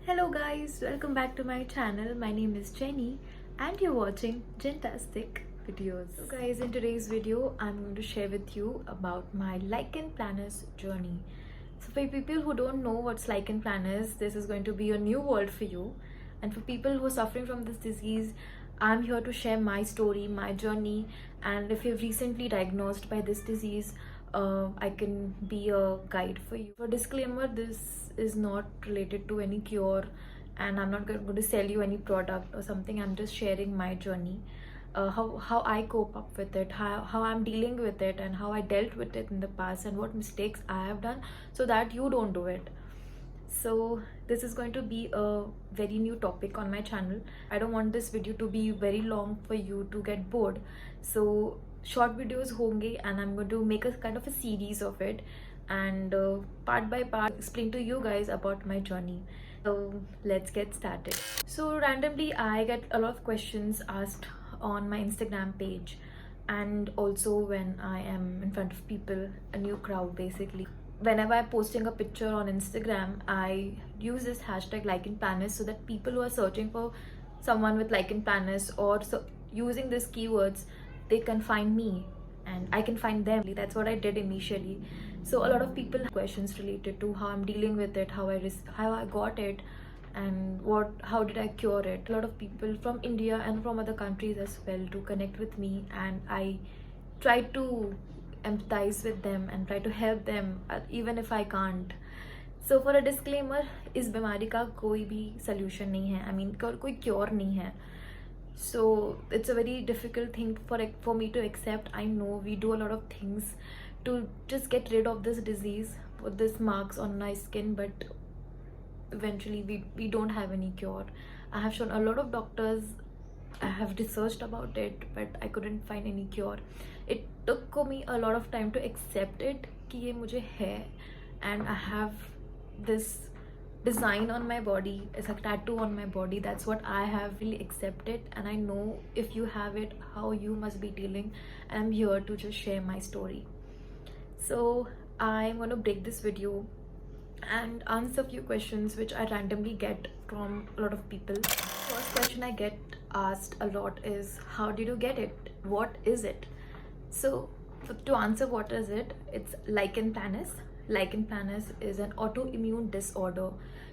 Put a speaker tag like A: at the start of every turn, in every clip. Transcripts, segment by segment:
A: Hello guys, welcome back to my channel. My name is Jenny and you're watching Gentastic videos. So guys, in today's video, I'm going to share with you about my Lichen Planus journey. So for people who don't know what's Lichen Planus, this is going to be a new world for you. And for people who are suffering from this disease, I'm here to share my story, my journey, and if you're recently diagnosed by this disease, I can be a guide for you. For disclaimer, this is not related to any cure, and I'm not going to sell you any product or something. I'm just sharing my journey, how I cope up with it, how I'm dealing with it, and how I dealt with it in the past, and what mistakes I have done so that you don't do it. So this is going to be a very new topic on my channel. I don't want this video to be very long for you to get bored, so short videos honge, and I'm going to make a kind of a series of it, and part by part explain to you guys about my journey. So let's get started. So randomly I get a lot of questions asked on my Instagram page, and also when I am in front of people, a new crowd basically. Whenever I'm posting a picture on Instagram, I use this hashtag Lichen Planus so that people who are searching for someone with Lichen Planus or using these keywords, they can find me and I can find them. That's what I did initially. So a lot of people have questions related to how I'm dealing with it, how I got it, and how did I cure it. A lot of people from India and from other countries as well to connect with me, and I try to empathize with them and try to help them even if I can't. So for a disclaimer, इस बीमारी का कोई भी solution नहीं है. I mean कोई cure नहीं है. So it's a very difficult thing for me to accept. I know we do a lot of things to just get rid of this disease, put these marks on my skin, but eventually we don't have any cure. I have shown a lot of doctors, I have researched about it, but I couldn't find any cure. It took me a lot of time to accept it कि ये मुझे है, and I have this design on my body, it's a tattoo on my body. That's what I have really accepted, and I know if you have it, how you must be dealing. And I'm here to just share my story. So I'm going to break this video and answer a few questions which I randomly get from a lot of people. First question I get asked a lot is, how did you get it? What is it? So to answer what is it, it's Lichen Planus. Lichen Planus is an autoimmune disorder.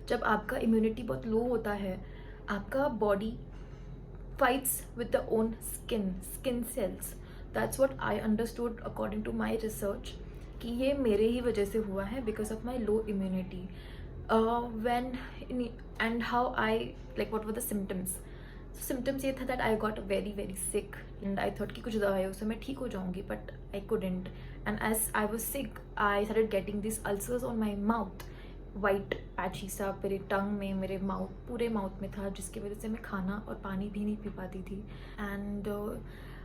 A: जब आपका immunity बहुत low होता है, आपका body fights with the own skin cells. That's what I understood according to my research, कि ये मेरे ही वजह से हुआ है because of my low immunity. And how I, like, what were the symptoms? So symptoms ये था that I got very sick, and I thought कि कुछ दवाइयों से मैं ठीक हो जाऊंगी, but I couldn't. And as I was sick, I started getting these ulcers on my mouth, white patchy सा मेरे टंग में, मेरे माउथ, पूरे माउथ में था, जिसकी वजह से मैं खाना और पानी भी नहीं पी पाती थी. And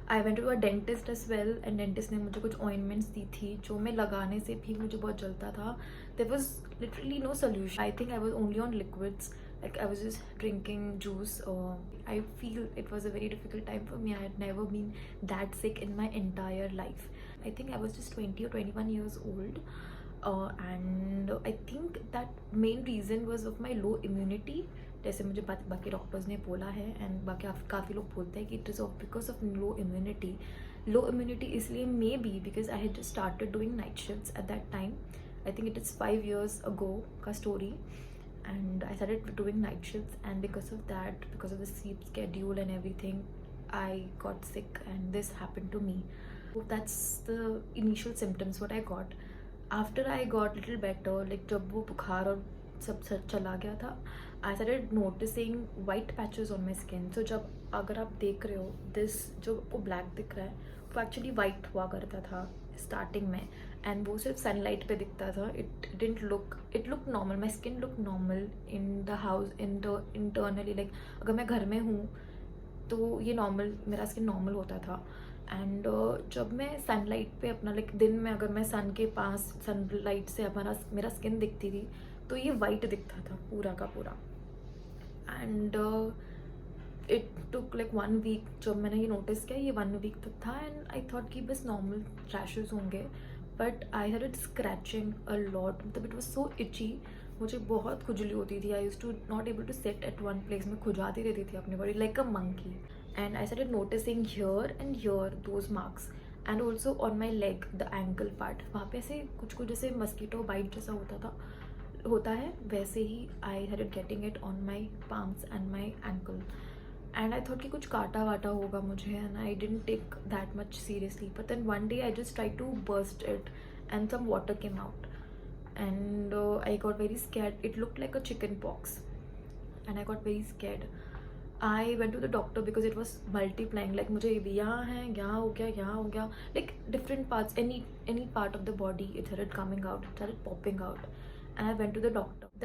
A: I went to a dentist as well, and dentist ने मुझे कुछ ointments दी थी जो मैं लगाने से भी मुझे बहुत जलता था. There was literally no solution. I think I was only on liquids, like I was just drinking juice. I feel it was a very difficult time for me. I had never been that sick in my entire life. I think I was just 20 or 21 years old, and I think that main reason was of my low immunity. जैसे मुझे बाकी doctors ने बोला है, and बाकी काफ़ी लोग बोलते हैं कि it is because of low immunity इसलिए maybe because I had started doing night shifts at that time. I think it is 5 years ago का स्टोरी, and I started doing night shifts, and because of that, because of the sleep schedule and everything, I got sick and this happened to me. So that's the initial symptoms what I got. After I got little better, like जब वो बुखार और सब चला गया था, I started noticing white patches on my skin. So जब अगर आप देख रहे हो, this जो वो black दिख रहा है, वो actually white हुआ करता था starting में, and वो सिर्फ sunlight पे दिखता था. It looked normal. My skin looked normal in the house, internally. Like अगर मैं घर में हूँ तो ये normal, मेरा skin normal होता था. एंड जब मैं सनलाइट पे अपना, लाइक दिन में अगर मैं सन के पास सनलाइट से मेरा स्किन दिखती थी, तो ये वाइट दिखता था पूरा का पूरा. And it took like 1 week. जब मैंने ये नोटिस किया, ये 1 week तक था, एंड आई थॉट कि बस नॉर्मल रैशेज होंगे, but I had scratching a lot. मतलब इट वॉज सो इची. मुझे बहुत खुजली होती थी. I used to not able to sit at one place. मैं खुजाती रहती थी अपनी body like a monkey. And I started noticing here and here those marks. And also on my leg, the ankle part. वहाँ पे ऐसे कुछ कुछ जैसे mosquito bite जैसा होता है वैसे ही I started getting it on my palms and my ankle. And I thought कि कुछ काटा वाटा होगा मुझे, and I didn't take that much seriously. But then one day I just tried to burst it and some water came out, and I got very scared. It looked like a chicken pox and I got very scared. I went to the doctor because it was multiplying, like मुझे यहाँ है, यहाँ हो गया, like different parts, any part of the body, it started coming out, it started popping out. And I went to the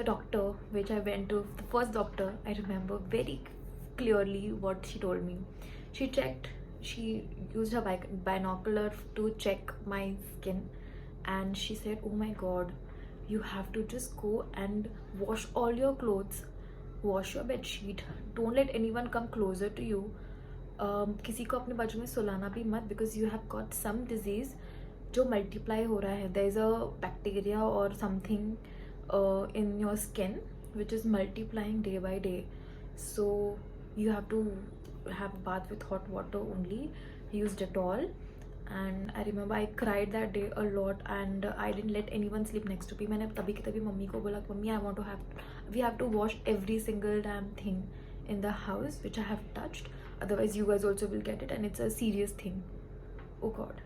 A: doctor which I went to, the first doctor. I remember very clearly what she told me. She used her binocular to check my skin, and she said, oh my god, you have to just go and wash all your clothes, wash your bed sheet, don't let anyone come closer to you, किसी को अपने बाजू में सुलाना भी मत, because you have got some disease जो multiply हो रहा है. There is a bacteria or something in your skin which is multiplying day by day, so you have to have a bath with hot water only, use Dettol. And I remember I cried that day a lot, and I didn't let anyone sleep next to me. मैंने तभी की तभी mummy को बोला, mummy we have to wash every single damn thing in the house which I have touched, otherwise you guys also will get it, and it's a serious thing. Oh god,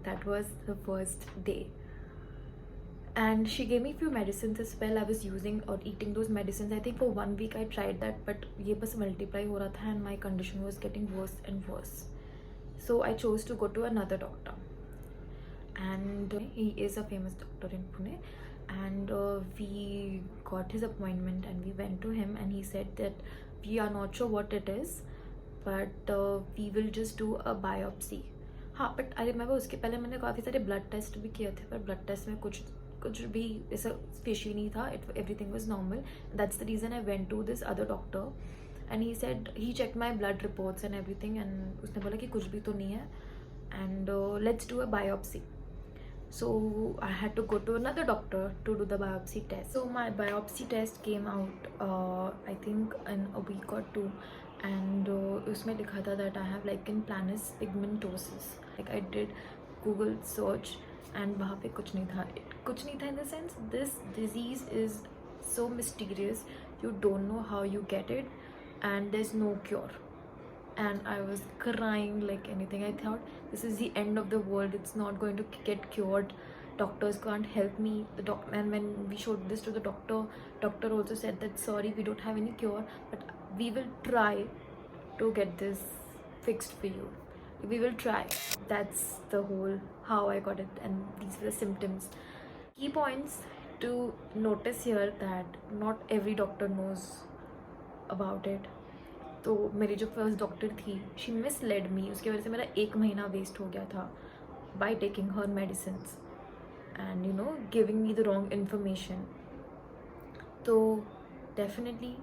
A: that was the first day. And she gave me few medicines as well. I was using or eating those medicines. I think for 1 week I tried that, but ये बस multiply हो रहा था and my condition was getting worse and worse. So I chose to go to another doctor, and he is a famous doctor in Pune. And we got his appointment and we went to him, and he said that we are not sure what it is, but we will just do a biopsy. हाँ, but I remember उसके पहले मैंने काफ़ी सारे blood test भी किए थे, पर blood test में कुछ भी ऐसा fishy नहीं था. Everything was normal. That's the reason I went to this other doctor, and he said he checked my blood reports and everything, and उसने बोला कि कुछ भी तो नहीं है, and let's do a biopsy. So I had to go to another doctor to do the biopsy test. So my biopsy test came out I think in a week or two, and उसमें लिखा था that I have Lichen Planus Pigmentosus. Like I did Google search and वहाँ पे कुछ नहीं था in the sense this disease is so mysterious, you don't know how you get it, and there's no cure. And I was crying like anything. I thought this is the end of the world, it's not going to get cured, doctors can't help me. And when we showed this to the doctor also said that sorry, we don't have any cure, but we will try to get this fixed for you, we will try. That's the whole how I got it, and these were the symptoms. Key points to notice here that not every doctor knows about it. तो मेरी जो first doctor थी, she misled मी, उसकी वजह से मेरा 1 महीना waste हो गया था by taking her medicines and you know giving me the wrong information. तो डेफिनेटली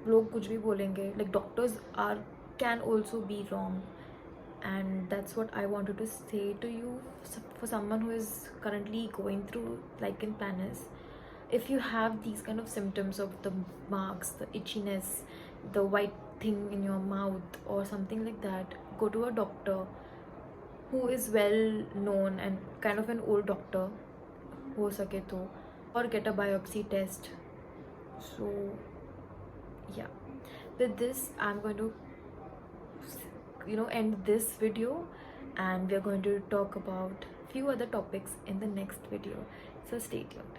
A: लोग कुछ भी बोलेंगे, like doctors can also be wrong, and that's what I wanted to say to you. For someone who is currently going through lichen planus, if you have these kind of symptoms of the marks, the itchiness, the white thing in your mouth or something like that, go to a doctor who is well known and kind of an old doctor हो सके तो, or get a biopsy test. So yeah, with this I'm going to end this video, and we're going to talk about few other topics in the next video, so stay tuned.